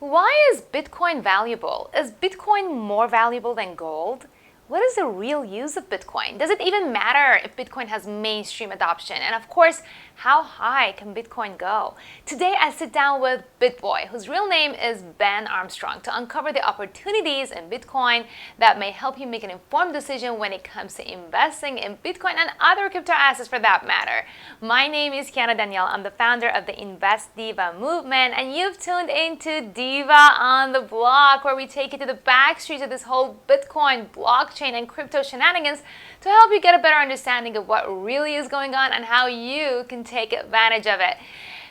Why is Bitcoin valuable? Is Bitcoin more valuable than gold? What is the real use of Bitcoin? Does it even matter if Bitcoin has mainstream adoption? And of course, how high can Bitcoin go? Today, I sit down with BitBoy, whose real name is Ben Armstrong, to uncover the opportunities in Bitcoin that may help you make an informed decision when it comes to investing in Bitcoin and other crypto assets for that matter. My name is Kiana Danial. I'm the founder of the Invest Diva movement, and you've tuned into Diva on the Block, where we take you to the backstreets of this whole Bitcoin blockchain and crypto shenanigans to help you get a better understanding of what really is going on and how you can take advantage of it.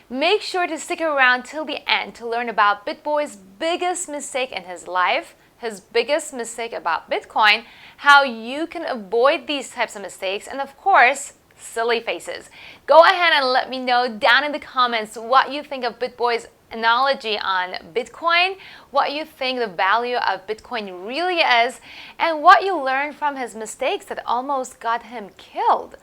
Make sure to stick around till the end to learn about BitBoy's biggest mistake in his life, his biggest mistake about Bitcoin, how you can avoid these types of mistakes, and of course, silly faces. Go ahead and let me know down in the comments what you think of BitBoy's analogy on Bitcoin, what you think the value of Bitcoin really is, and what you learned from his mistakes that almost got him killed.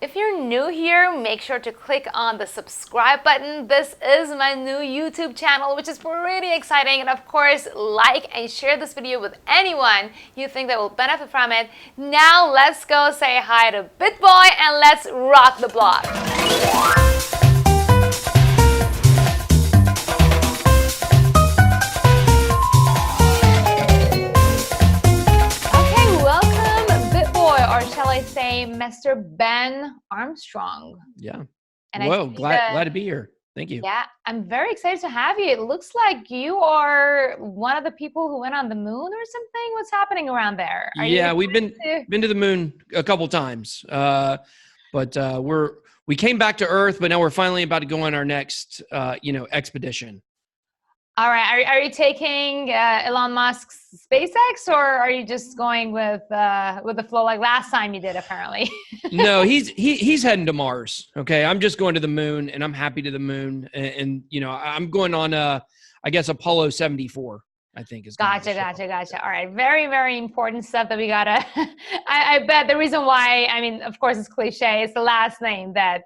If you're new here, make sure to click on the subscribe button. This is my new YouTube channel, which is pretty exciting. And of course, like and share this video with anyone you think that will benefit from it. Now let's go say hi to BitBoy and let's rock the block. Shall I say Mr. Ben Armstrong? Yeah. And whoa, glad to be here. Thank you. Yeah, I'm very excited to have you. It looks like you are one of the people who went on the moon or something. What's happening around there? We've been to the moon a couple times. But we came back to Earth, but now we're finally about to go on our next expedition. All right. Are you taking Elon Musk's SpaceX, or are you just going with the flow like last time you did? Apparently. No, he's heading to Mars. Okay, I'm just going to the moon, and I'm happy to the moon, and I'm going on I guess Apollo 74. I think is gotcha. All right, very, very important stuff that we gotta. I bet the reason why, I mean, of course, it's cliche. It's the last name that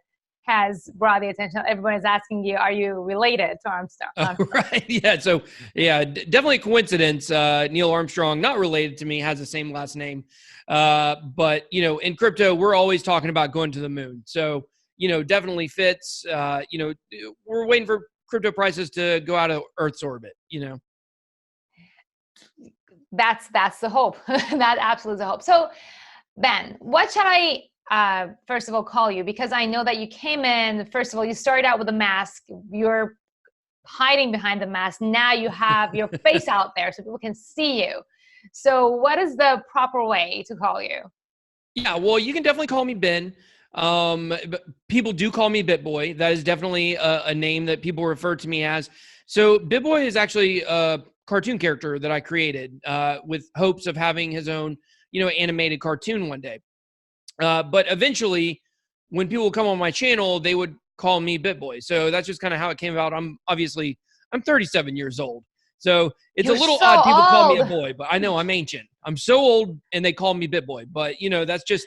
has brought the attention. Everyone is asking you, are you related to Armstrong? Right. Yeah. So definitely a coincidence. Neil Armstrong, not related to me, has the same last name. But in crypto, we're always talking about going to the moon. So, definitely fits. We're waiting for crypto prices to go out of Earth's orbit, That's the hope. That absolutely is the hope. So, Ben, what should I first of all call you? Because I know that you came in, first of all, you started out with a mask. You're hiding behind the mask. Now you have your face out there so people can see you. So what is the proper way to call you? Yeah, well, you can definitely call me Ben. But people do call me BitBoy. That is definitely a name that people refer to me as. So BitBoy is actually a cartoon character that I created with hopes of having his own, animated cartoon one day. But eventually, when people come on my channel, they would call me BitBoy. So that's just kind of how it came about. I'm 37 years old. So it's a little odd people call me a boy, but I know I'm ancient. I'm so old and they call me BitBoy. But, that's just,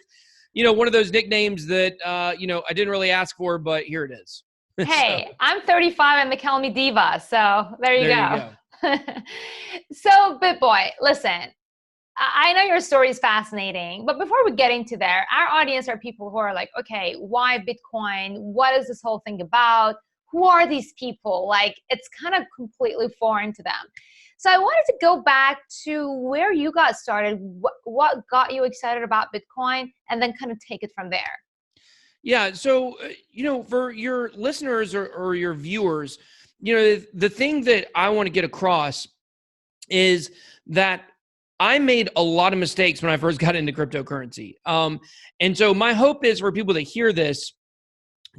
one of those nicknames that, I didn't really ask for, but here it is. Hey, so. I'm 35 and they call me Diva. So there you go. So BitBoy, listen. I know your story is fascinating, but before we get into there, our audience are people who are like, okay, why Bitcoin? What is this whole thing about? Who are these people? Like, it's kind of completely foreign to them. So I wanted to go back to where you got started, what got you excited about Bitcoin, and then kind of take it from there. Yeah. So, for your listeners or your viewers, the thing that I want to get across is that I made a lot of mistakes when I first got into cryptocurrency. And so my hope is for people to hear this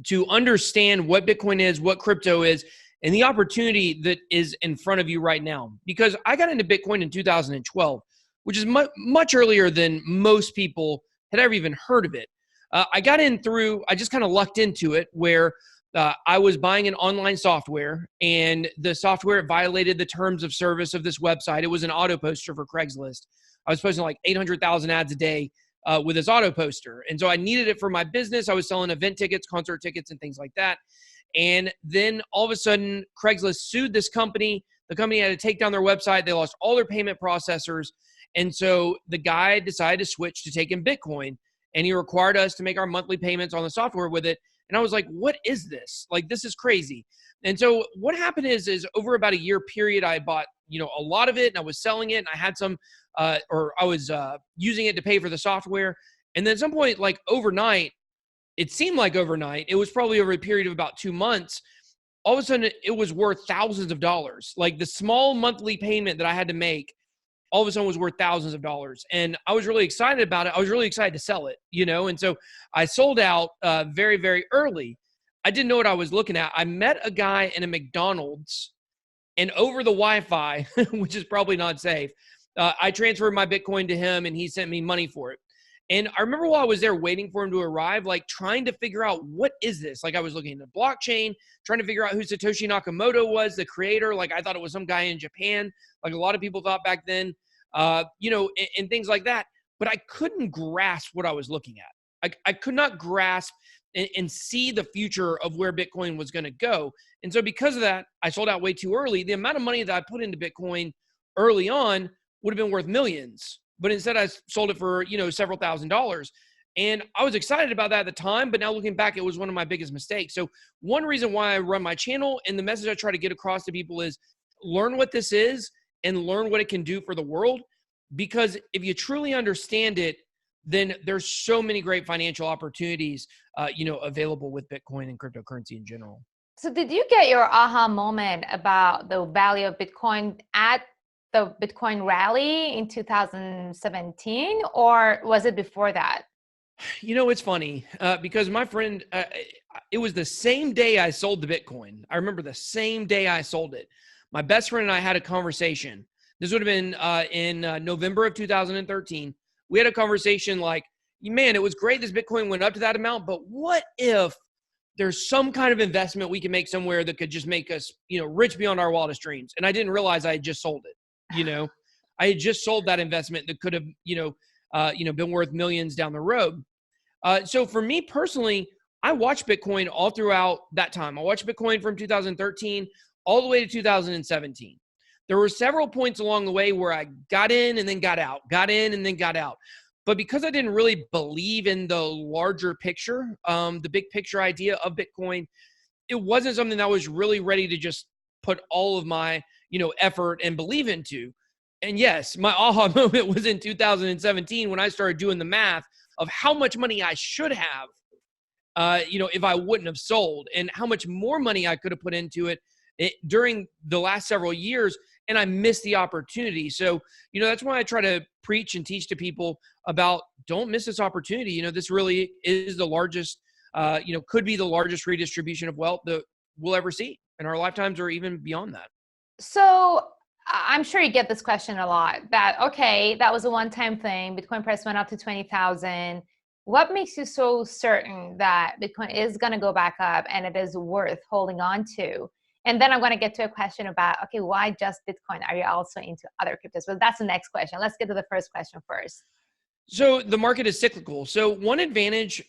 to understand what Bitcoin is, what crypto is, and the opportunity that is in front of you right now. Because I got into Bitcoin in 2012, which is much earlier than most people had ever even heard of it. I got in I just kind of lucked into it where I was buying an online software, and the software violated the terms of service of this website. It was an auto poster for Craigslist. I was posting like 800,000 ads a day with this auto poster. And so I needed it for my business. I was selling event tickets, concert tickets, and things like that. And then all of a sudden, Craigslist sued this company. The company had to take down their website. They lost all their payment processors. And so the guy decided to switch to taking Bitcoin, and he required us to make our monthly payments on the software with it. And I was like, what is this? Like, this is crazy. And so what happened is over about a year period, I bought, a lot of it, and I was selling it, and I had some, or I was using it to pay for the software. And then at some point, like overnight, it seemed like overnight, it was probably over a period of about 2 months, all of a sudden it was worth thousands of dollars. Like the small monthly payment that I had to make all of a sudden was worth thousands of dollars. And I was really excited about it. I was really excited to sell it, and so I sold out very, very early. I didn't know what I was looking at. I met a guy in a McDonald's, and over the Wi-Fi, which is probably not safe, I transferred my Bitcoin to him, and he sent me money for it. And I remember while I was there waiting for him to arrive, like trying to figure out, what is this? Like I was looking at the blockchain, trying to figure out who Satoshi Nakamoto was, the creator. Like I thought it was some guy in Japan, like a lot of people thought back then, and things like that. But I couldn't grasp what I was looking at. I could not grasp and see the future of where Bitcoin was going to go. And so because of that, I sold out way too early. The amount of money that I put into Bitcoin early on would have been worth millions. But instead I sold it for, several $1,000s. And I was excited about that at the time, but now looking back, it was one of my biggest mistakes. So one reason why I run my channel, and the message I try to get across to people, is learn what this is and learn what it can do for the world. Because if you truly understand it, then there's so many great financial opportunities, available with Bitcoin and cryptocurrency in general. So did you get your aha moment about the value of Bitcoin at the Bitcoin rally in 2017, or was it before that? It's funny because my friend, it was the same day I sold the Bitcoin. I remember the same day I sold it. My best friend and I had a conversation. This would have been in November of 2013. We had a conversation like, man, it was great this Bitcoin went up to that amount, but what if there's some kind of investment we can make somewhere that could just make us, rich beyond our wildest dreams? And I didn't realize I had just sold it. I had just sold that investment that could have, been worth millions down the road. So for me personally, I watched Bitcoin all throughout that time. I watched Bitcoin from 2013 all the way to 2017. There were several points along the way where I got in and then got out, got in and then got out. But because I didn't really believe in the larger picture, the big picture idea of Bitcoin, it wasn't something that I was really ready to just put all of my, effort and believe into. And yes, my aha moment was in 2017 when I started doing the math of how much money I should have, if I wouldn't have sold, and how much more money I could have put into it during the last several years. And I missed the opportunity. So, that's why I try to preach and teach to people about, don't miss this opportunity. This really is the largest, could be the largest redistribution of wealth that we'll ever see in our lifetimes, or even beyond that. So I'm sure you get this question a lot, that, okay, that was a one-time thing. Bitcoin price went up to 20,000. What makes you so certain that Bitcoin is going to go back up and it is worth holding on to? And then I'm going to get to a question about, okay, why just Bitcoin? Are you also into other cryptos? But that's the next question. Let's get to the first question first. So the market is cyclical. So one advantage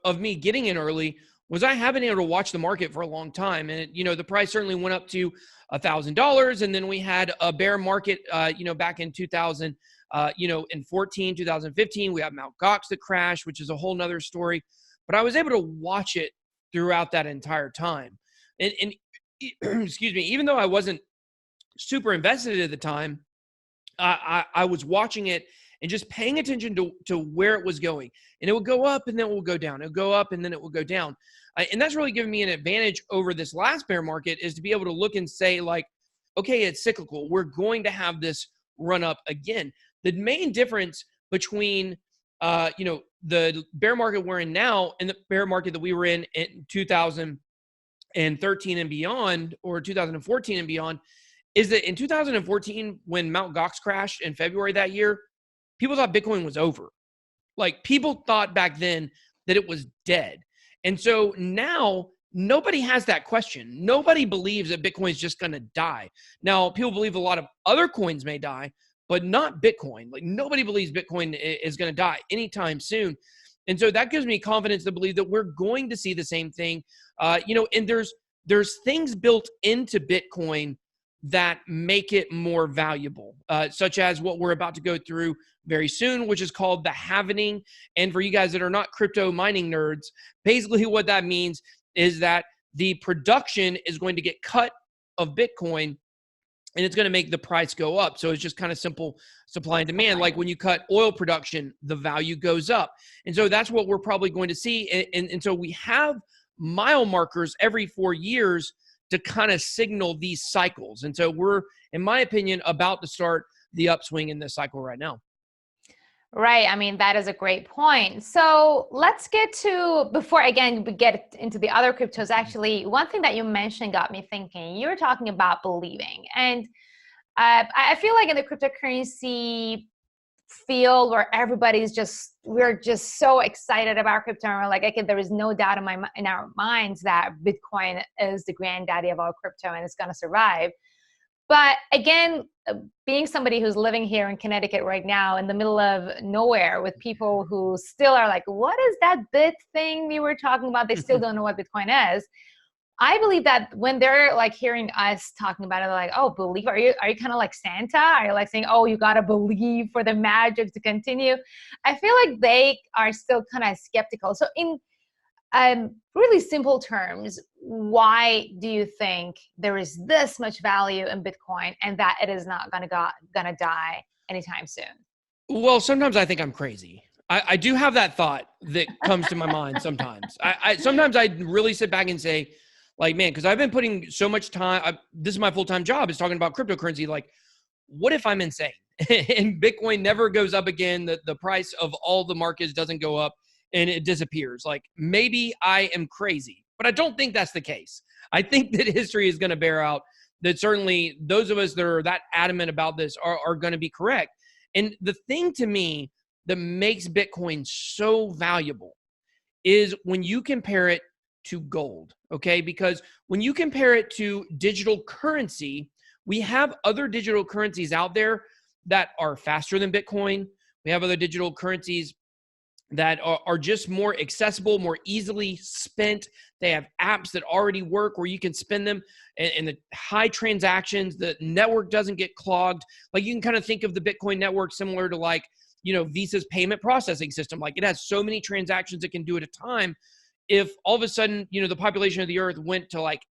of me getting in early was I have been able to watch the market for a long time. And, the price certainly went up to $1,000. And then we had a bear market, back in 2014, 2015. We have Mt. Gox that crashed, which is a whole nother story. But I was able to watch it throughout that entire time. And excuse me, even though I wasn't super invested at the time, I was watching it and just paying attention to where it was going. And it would go up and then it would go down. It would go up and then it would go down. And that's really given me an advantage over this last bear market, is to be able to look and say, like, okay, it's cyclical. We're going to have this run up again. The main difference between, the bear market we're in now and the bear market that we were in 2013 and beyond, or 2014 and beyond, is that in 2014, when Mt. Gox crashed in February that year, people thought Bitcoin was over. Like, people thought back then that it was dead. And so now nobody has that question. Nobody believes that Bitcoin is just going to die. Now, people believe a lot of other coins may die, but not Bitcoin. Like, nobody believes Bitcoin is going to die anytime soon. And so that gives me confidence to believe that we're going to see the same thing. And there's things built into Bitcoin that make it more valuable, such as what we're about to go through very soon, which is called the halvening. And for you guys that are not crypto mining nerds, basically what that means is that the production is going to get cut of Bitcoin, and it's going to make the price go up. So it's just kind of simple supply and demand. Like when you cut oil production, the value goes up. And so that's what we're probably going to see. And so we have mile markers every 4 years to kind of signal these cycles. And so we're, in my opinion, about to start the upswing in this cycle right now. Right. I mean, that is a great point. So let's get to, before again, we get into the other cryptos, actually, one thing that you mentioned got me thinking. You were talking about believing. And I feel like in the cryptocurrency field where we're just so excited about crypto, and we're like, okay, there is no doubt in our minds that Bitcoin is the granddaddy of all crypto and it's going to survive. But again, being somebody who's living here in Connecticut right now in the middle of nowhere with people who still are like, what is that bit thing we were talking about? They still don't know what Bitcoin is. I believe that when they're like hearing us talking about it, they're like, oh, believe, are you kind of like Santa? Are you like saying, oh, you got to believe for the magic to continue? I feel like they are still kind of skeptical. So in really simple terms, why do you think there is this much value in Bitcoin and that it is not gonna die anytime soon? Well, sometimes I think I'm crazy. I do have that thought that comes to my mind sometimes. Sometimes I really sit back and say, like, man, because I've been putting so much time. This is my full-time job, is talking about cryptocurrency. Like, what if I'm insane and Bitcoin never goes up again? The price of all the markets doesn't go up and it disappears. Like, maybe I am crazy, but I don't think that's the case. I think that history is going to bear out that certainly those of us that are that adamant about this are going to be correct. And the thing to me that makes Bitcoin so valuable is when you compare it to gold, okay? Because when you compare it to digital currency, we have other digital currencies out there that are faster than Bitcoin. We have other digital currencies that are just more accessible, more easily spent. They have apps that already work where you can spend them, and the high transactions, the network doesn't get clogged. Like, you can kind of think of the Bitcoin network similar to, like, Visa's payment processing system. Like, it has so many transactions it can do at a time. If all of a sudden, the population of the earth went to like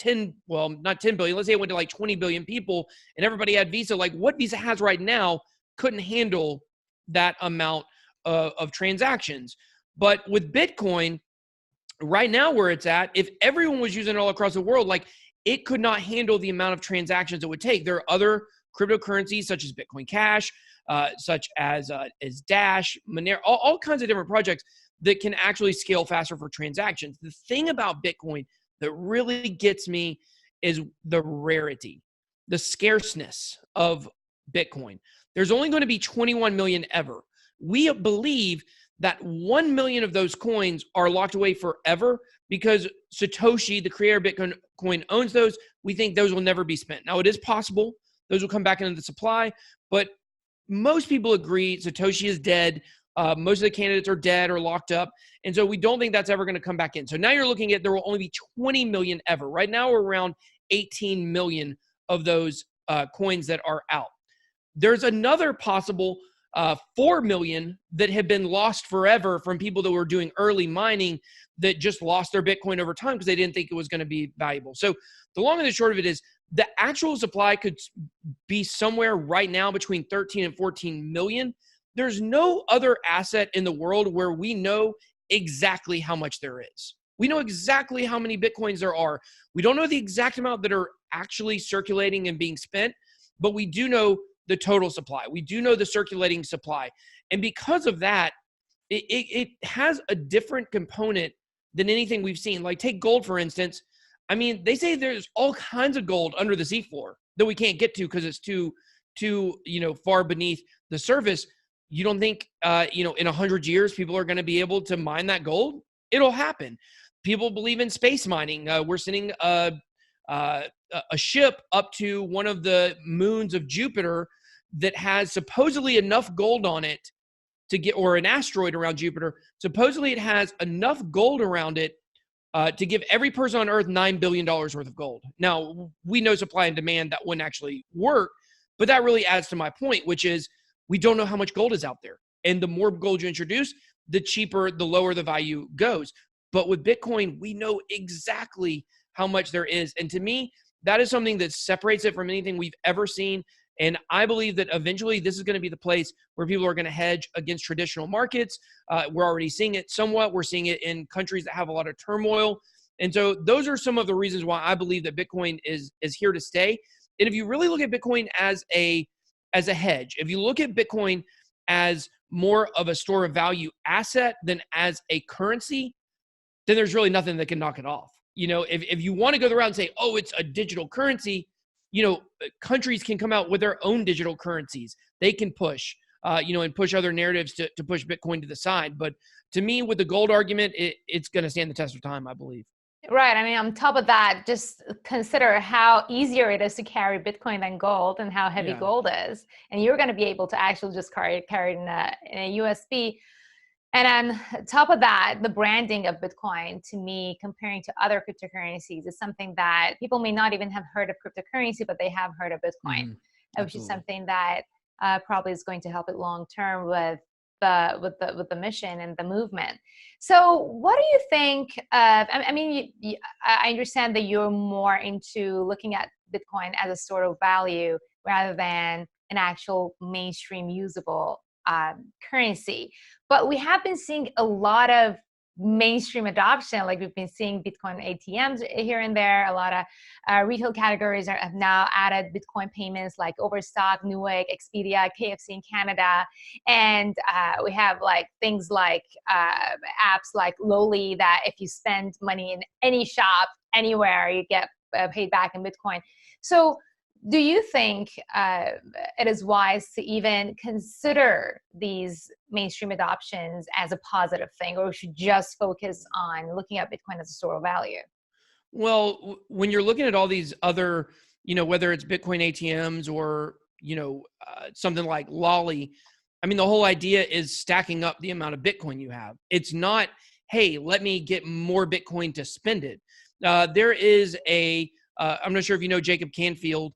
not 10 billion, let's say it went to like 20 billion people and everybody had Visa, like what Visa has right now couldn't handle that amount of transactions. But with Bitcoin, right now where it's at, if everyone was using it all across the world, like, it could not handle the amount of transactions it would take. There are other cryptocurrencies such as Bitcoin Cash, such as Dash, Monero, all kinds of different projects that can actually scale faster for transactions. The thing about Bitcoin that really gets me is the rarity, the scarceness of Bitcoin. There's only going to be 21 million ever. We believe that 1 million of those coins are locked away forever because Satoshi, the creator of Bitcoin, owns those. We think those will never be spent. Now, it is possible those will come back into the supply, but most people agree Satoshi is dead. Most of the candidates are dead or locked up. And so we don't think that's ever going to come back in. So now you're looking at there will only be 20 million ever. Right now we're around 18 million of those coins that are out. There's another possible 4 million that have been lost forever from people that were doing early mining that just lost their Bitcoin over time because they didn't think it was going to be valuable. So the long and the short of it is the actual supply could be somewhere right now between 13 and 14 million. There's no other asset in the world where we know exactly how much there is. We know exactly how many Bitcoins there are. We don't know the exact amount that are actually circulating and being spent, but we do know the total supply. We do know the circulating supply. And because of that, it has a different component than anything we've seen. Like, take gold, for instance. I mean, they say there's all kinds of gold under the seafloor that we can't get to because it's too far beneath the surface. You don't think, in 100 years, people are going to be able to mine that gold? It'll happen. People believe in space mining. We're sending a ship up to one of the moons of Jupiter that has supposedly enough gold on it to get, or an asteroid around Jupiter. Supposedly it has enough gold around it to give every person on earth $9 billion worth of gold. Now, we know supply and demand, that wouldn't actually work, but that really adds to my point, which is we don't know how much gold is out there. And the more gold you introduce, the cheaper, the lower the value goes. But with Bitcoin, we know exactly how much there is. And to me, that is something that separates it from anything we've ever seen. And I believe that eventually this is going to be the place where people are going to hedge against traditional markets. We're already seeing it somewhat. We're seeing it in countries that have a lot of turmoil. And so those are some of the reasons why I believe that Bitcoin is here to stay. And if you really look at Bitcoin as a hedge, if you look at Bitcoin as more of a store of value asset than as a currency, then there's really nothing that can knock it off. You know, if you want to go around and say, oh, it's a digital currency, you know, countries can come out with their own digital currencies. They can push, and push other narratives to push Bitcoin to the side. But to me, with the gold argument, it's going to stand the test of time, I believe. Right. I mean, on top of that, just consider how easier it is to carry Bitcoin than gold and how heavy gold is. And you're going to be able to actually just carry it in a USB. And on top of that, the branding of Bitcoin, to me, comparing to other cryptocurrencies, is something that people may not even have heard of cryptocurrency, but they have heard of Bitcoin, which is something that probably is going to help it long term with the mission and the movement. So, what do you think? I mean, I understand that you're more into looking at Bitcoin as a sort of value rather than an actual mainstream usable currency. But we have been seeing a lot of mainstream adoption. Like we've been seeing Bitcoin ATMs here and there. A lot of retail categories have now added Bitcoin payments like Overstock, Newegg, Expedia, KFC in Canada. And we have like things like apps like Loli that if you spend money in any shop, anywhere, you get paid back in Bitcoin. So do you think it is wise to even consider these mainstream adoptions as a positive thing, or we should just focus on looking at Bitcoin as a store of value? Well, when you're looking at all these other, whether it's Bitcoin ATMs or, something like Lolly, I mean, the whole idea is stacking up the amount of Bitcoin you have. It's not, hey, let me get more Bitcoin to spend it. There is I'm not sure if you know Jacob Canfield.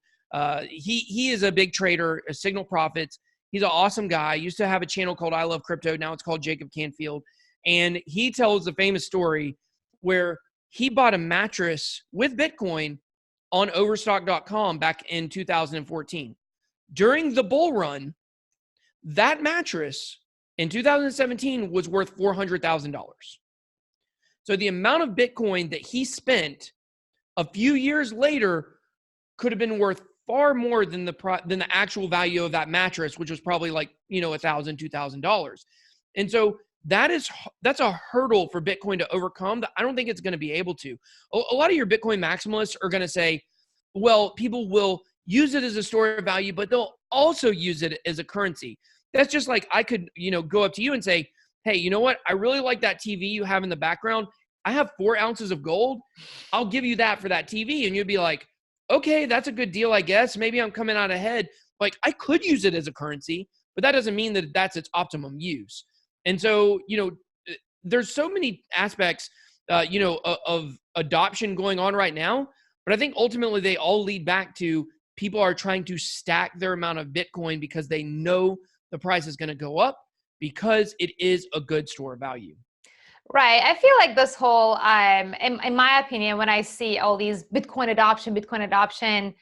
He is a big trader, a Signal Profits. He's an awesome guy. Used to have a channel called I Love Crypto. Now it's called Jacob Canfield. And he tells a famous story where he bought a mattress with Bitcoin on overstock.com back in 2014. During the bull run, that mattress in 2017 was worth $400,000. So the amount of Bitcoin that he spent a few years later could have been worth far more than the actual value of that mattress, which was probably like, $1,000, $2,000. And so that's a hurdle for Bitcoin to overcome that I don't think it's going to be able to. A lot of your Bitcoin maximalists are going to say, well, people will use it as a store of value, but they'll also use it as a currency. That's just like I could, go up to you and say, hey, you know what? I really like that TV you have in the background. I have 4 ounces of gold. I'll give you that for that TV. And you'd be like, okay, that's a good deal, I guess. Maybe I'm coming out ahead. Like I could use it as a currency, but that doesn't mean that that's its optimum use. And so, there's so many aspects, of adoption going on right now. But I think ultimately they all lead back to people are trying to stack their amount of Bitcoin because they know the price is going to go up because it is a good store of value. Right. I feel like this whole, in my opinion, when I see all these Bitcoin adoption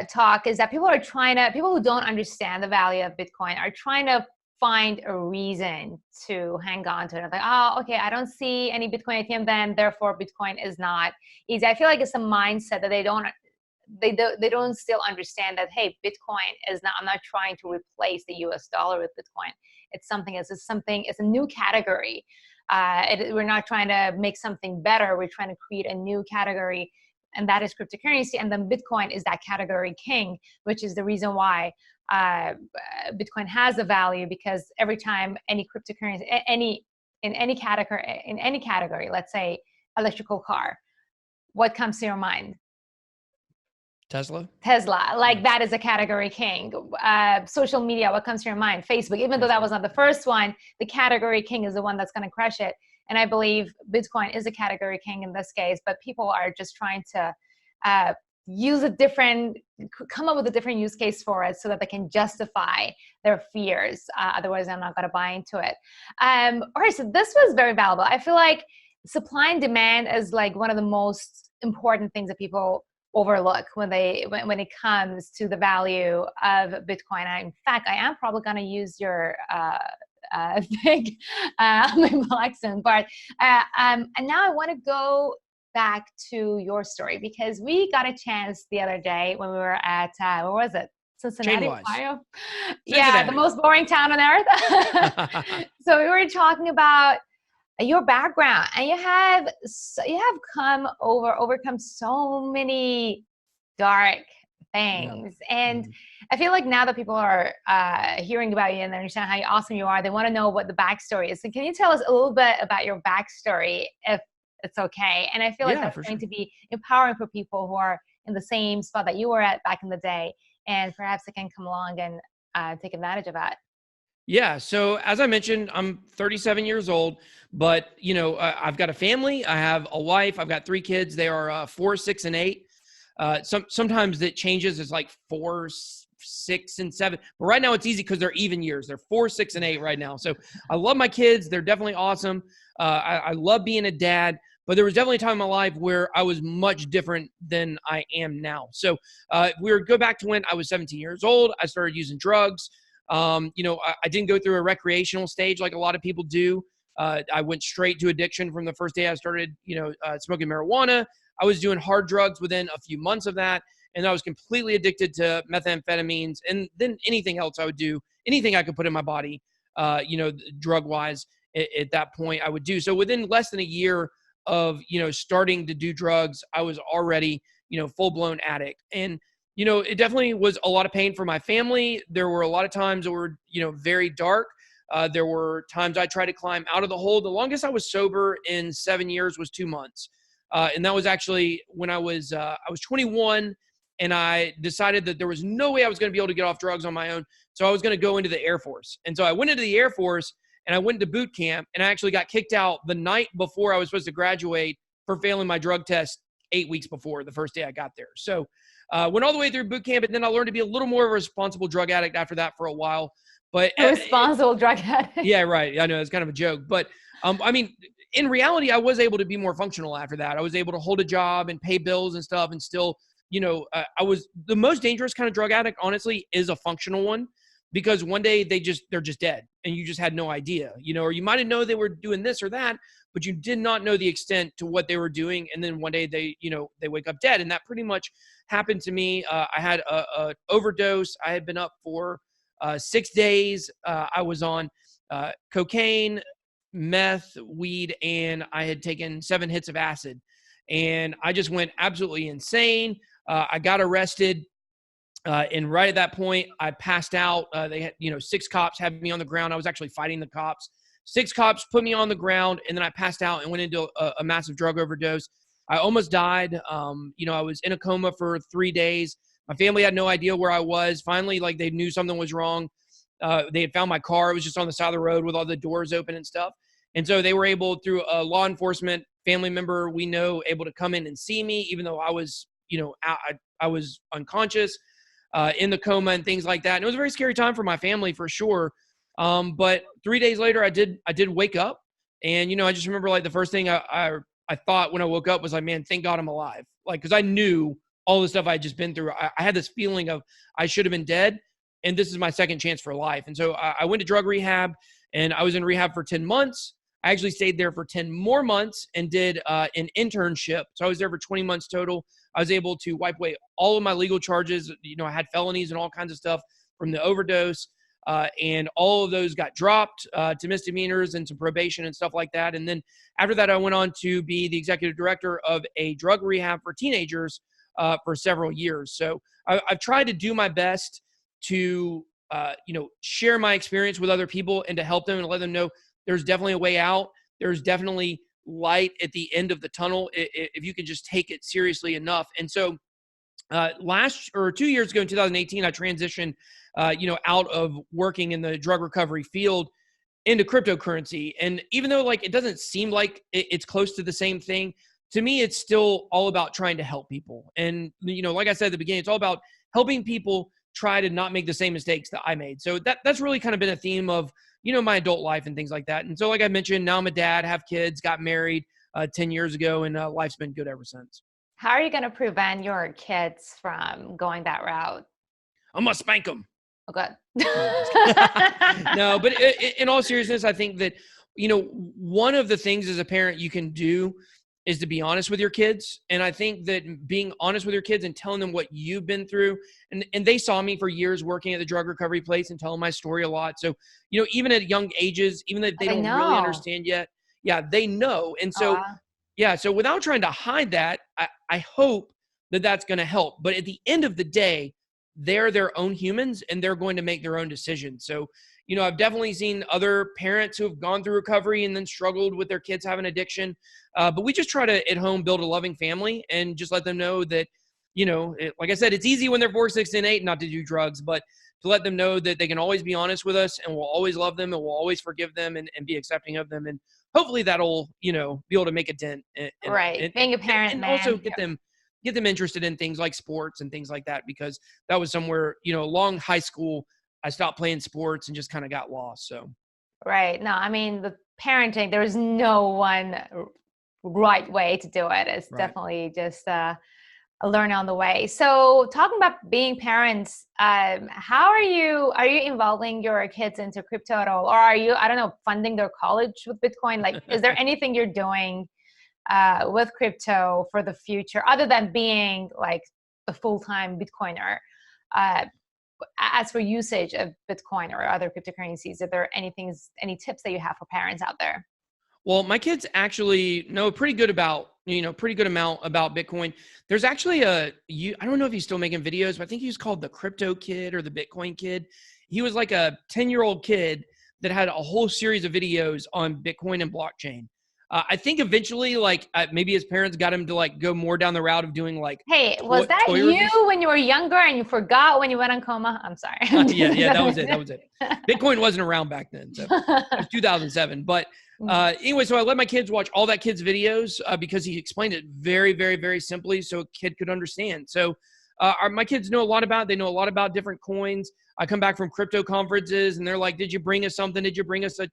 talk, is that people who don't understand the value of Bitcoin are trying to find a reason to hang on to it. Like, oh, okay, I don't see any Bitcoin ATM then, therefore Bitcoin is not easy. I feel like it's a mindset that they don't still understand that, hey, Bitcoin is not, I'm not trying to replace the US dollar with Bitcoin. It's a new category. We're not trying to make something better. We're trying to create a new category, and that is cryptocurrency. And then Bitcoin is that category king, which is the reason why Bitcoin has a value, because every time any cryptocurrency, in any category, let's say electrical car, what comes to your mind? Tesla, like that is a category king. Social media, what comes to your mind? Facebook, even though that was not the first one, the category king is the one that's going to crush it. And I believe Bitcoin is a category king in this case, but people are just trying to come up with a different use case for it so that they can justify their fears. Otherwise, I'm not going to buy into it. All right, so this was very valuable. I feel like supply and demand is like one of the most important things that people overlook when it comes to the value of Bitcoin. In fact, I am probably going to use your thing on my blog soon. But and now I want to go back to your story, because we got a chance the other day when we were at where was it? Cincinnati, Ohio. Yeah, the most boring town on earth. So we were talking about your background, and you have overcome so many dark things. And I feel like now that people are hearing about you and they understand how awesome you are, they want to know what the backstory is. So can you tell us a little bit about your backstory, if it's okay? And I feel like that's going to be empowering for people who are in the same spot that you were at back in the day, and perhaps they can come along and take advantage of that. Yeah. So as I mentioned, I'm 37 years old, but I've got a family. I have a wife. I've got 3 kids. They are 4, 6, and 8. Sometimes it changes. It's like 4, 6, and 7. But right now it's easy because they're even years. They're 4, 6, and 8 right now. So I love my kids. They're definitely awesome. I love being a dad. But there was definitely a time in my life where I was much different than I am now. So go back to when I was 17 years old. I started using drugs. I didn't go through a recreational stage like a lot of people do. I went straight to addiction from the first day I started, smoking marijuana. I was doing hard drugs within a few months of that. And I was completely addicted to methamphetamines, and then anything else I would do, anything I could put in my body, drug wise at that point I would do. So within less than a year of, starting to do drugs, I was already, full blown addict. And it definitely was a lot of pain for my family. There were a lot of times that were, very dark. There were times I tried to climb out of the hole. The longest I was sober in 7 years was 2 months. And that was actually when I was 21, and I decided that there was no way I was going to be able to get off drugs on my own. So I was going to go into the Air Force. And so I went into the Air Force, and I went into boot camp, and I actually got kicked out the night before I was supposed to graduate for failing my drug test 8 weeks before the first day I got there. So went all the way through boot camp, and then I learned to be a little more of a responsible drug addict after that for a while. But a responsible drug addict. Yeah, right. I know it's kind of a joke, but in reality, I was able to be more functional after that. I was able to hold a job and pay bills and stuff, and still, I was the most dangerous kind of drug addict. Honestly, is a functional one, because one day they're just dead, and you just had no idea, or you might have known they were doing this or that, but you did not know the extent to what they were doing. And then one day they wake up dead. And that pretty much happened to me. I had a overdose. I had been up for 6 days. I was on cocaine, meth, weed, and I had taken 7 hits of acid. And I just went absolutely insane. I got arrested. And right at that point, I passed out. They had, 6 cops had me on the ground. I was actually fighting the cops. 6 cops put me on the ground, and then I passed out and went into a massive drug overdose. I almost died. I was in a coma for 3 days. My family had no idea where I was. Finally, they knew something was wrong. They had found my car. It was just on the side of the road with all the doors open and stuff. And so they were able, through a law enforcement family member we know, able to come in and see me, even though I was, I was unconscious, in the coma and things like that. And it was a very scary time for my family, for sure. But 3 days later, I did wake up, and I just remember the first thing I thought when I woke up was man, thank God I'm alive. Because I knew all the stuff I had just been through. I had this feeling of I should have been dead, and this is my second chance for life. And so I went to drug rehab, and I was in rehab for 10 months. I actually stayed there for 10 more months and did an internship. So I was there for 20 months total. I was able to wipe away all of my legal charges. I had felonies and all kinds of stuff from the overdose. And all of those got dropped to misdemeanors and to probation and stuff like that. And then after that, I went on to be the executive director of a drug rehab for teenagers for several years. So I've tried to do my best to, share my experience with other people and to help them and let them know there's definitely a way out. There's definitely light at the end of the tunnel if you can just take it seriously enough. And so 2 years ago in 2018, I transitioned, out of working in the drug recovery field into cryptocurrency. And even though like it doesn't seem like it's close to the same thing, to me, it's still all about trying to help people. And, like I said at the beginning, it's all about helping people try to not make the same mistakes that I made. So that's really kind of been a theme of, my adult life and things like that. And so, like I mentioned, now I'm a dad, have kids, got married 10 years ago, and life's been good ever since. How are you going to prevent your kids from going that route? I'm going to spank them. Oh, good. No, but in all seriousness, I think that, one of the things as a parent you can do is to be honest with your kids. And I think that being honest with your kids and telling them what you've been through, and they saw me for years working at the drug recovery place and telling my story a lot. So, even at young ages, even if they don't really understand yet, yeah, they know. And so, so without trying to hide that, I hope that that's going to help. But at the end of the day, they're their own humans and they're going to make their own decisions. So, I've definitely seen other parents who have gone through recovery and then struggled with their kids having addiction. But we just try to at home build a loving family and just let them know that, like I said, it's easy when they're 4, 6, and 8 not to do drugs, but to let them know that they can always be honest with us and we'll always love them and we'll always forgive them and be accepting of them. And hopefully that'll, be able to make a dent. Being a parent, and also get them interested in things like sports and things like that, because that was somewhere, along high school, I stopped playing sports and just kind of got lost. So. Right. No, I mean, the parenting, there's no one right way to do it. It's definitely just a learn on the way. So talking about being parents, how are you involving your kids into crypto at all? Or are you, I don't know, funding their college with Bitcoin? Like, is there anything you're doing with crypto for the future other than being like a full-time Bitcoiner? As for usage of Bitcoin or other cryptocurrencies, are there any tips that you have for parents out there? Well, my kids actually know pretty good amount about Bitcoin. There's actually I don't know if he's still making videos, but I think he was called the Crypto Kid or the Bitcoin Kid. He was like a 10-year-old kid that had a whole series of videos on Bitcoin and blockchain. I think eventually, maybe his parents got him to go more down the route of doing Hey, was that you reviews? When you were younger and you forgot when you went on coma? I'm sorry. Yeah, that was it. Bitcoin wasn't around back then, so it was 2007. But anyway, so I let my kids watch all that kid's videos because he explained it very, very, very simply, so a kid could understand. So my kids know a lot about it. They know a lot about different coins. I come back from crypto conferences and they're like, "Did you bring us something? Did you bring us a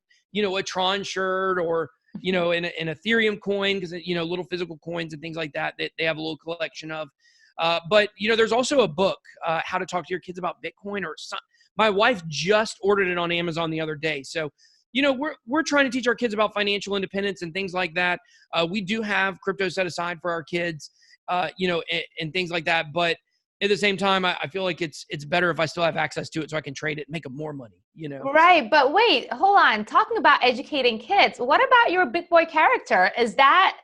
Tron shirt or?" an Ethereum coin, because, little physical coins and things like that they have a little collection of. But, there's also a book, How to Talk to Your Kids About Bitcoin, or my wife just ordered it on Amazon the other day. So, we're trying to teach our kids about financial independence and things like that. We do have crypto set aside for our kids, and things like that. But at the same time, I feel like it's better if I still have access to it so I can trade it and make them more money, Right. But wait, hold on. Talking about educating kids, what about your BitBoy character? Is that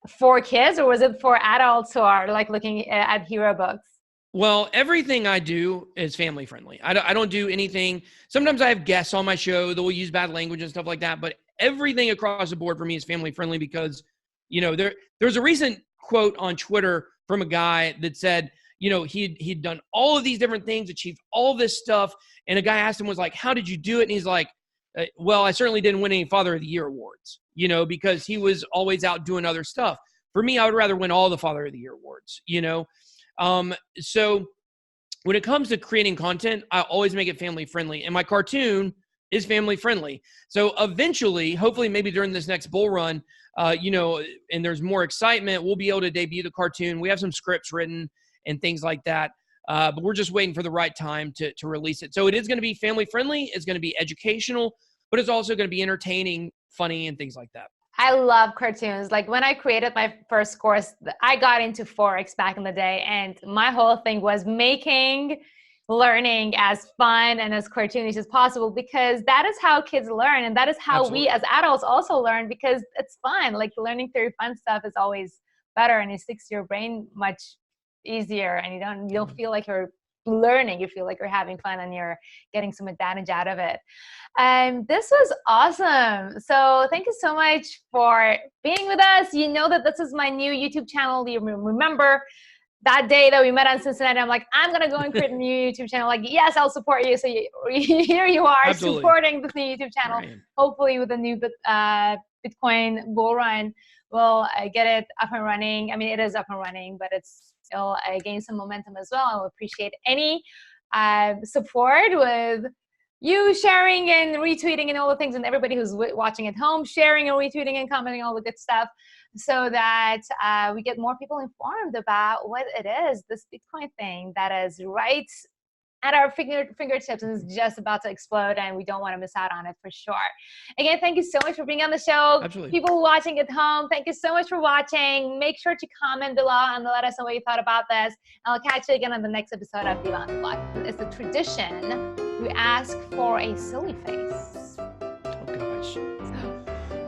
for kids or was it for adults who are looking at hero books? Well, everything I do is family friendly. I don't do anything. Sometimes I have guests on my show that will use bad language and stuff like that, but everything across the board for me is family friendly because, there's a recent quote on Twitter from a guy that said, he'd done all of these different things, achieved all this stuff. And a guy asked him, was like, how did you do it? And he's like, well, I certainly didn't win any Father of the Year awards, because he was always out doing other stuff. For me, I would rather win all the Father of the Year awards, So when it comes to creating content, I always make it family friendly. And my cartoon is family friendly. So eventually, hopefully maybe during this next bull run, and there's more excitement, we'll be able to debut the cartoon. We have some scripts written and things like that. But we're just waiting for the right time to release it. So it is going to be family friendly. It's going to be educational, but it's also going to be entertaining, funny, and things like that. I love cartoons. Like when I created my first course, I got into Forex back in the day. And my whole thing was making learning as fun and as cartoonish as possible, because that is how kids learn. And that is how we as adults also learn, because it's fun. Like learning through fun stuff is always better and it sticks to your brain much easier, and you don't feel like you're learning, you feel like you're having fun and you're getting some advantage out of it. This was awesome. So thank you so much for being with us. You know that this is my new YouTube channel. You remember that day that we met on Cincinnati, I'm like, I'm gonna go and create a new YouTube channel. Like, yes, I'll support you. So here you are, Absolutely. supporting this new YouTube channel. Right. Hopefully, with a new Bitcoin bull run, we'll get it up and running. I mean, it is up and running, but it'll gain some momentum as well. I'll appreciate any support with you sharing and retweeting and all the things, and everybody who's watching at home sharing and retweeting and commenting all the good stuff, so that we get more people informed about what it is, this Bitcoin thing that is right at our fingertips and is just about to explode, and we don't want to miss out on it for sure. Again, thank you so much for being on the show. Absolutely. People watching at home, thank you so much for watching. Make sure to comment below and let us know what you thought about this. I'll catch you again on the next episode of Diva On The Block. It's a tradition. We ask for a silly face. Oh gosh.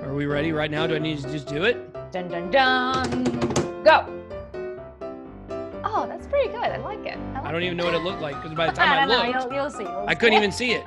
Are we ready right now? Do I need to just do it? Dun dun dun. Go. Oh, that's pretty good. I like it. I don't even know what it looked like because by the time I looked, you'll see. I couldn't even see it.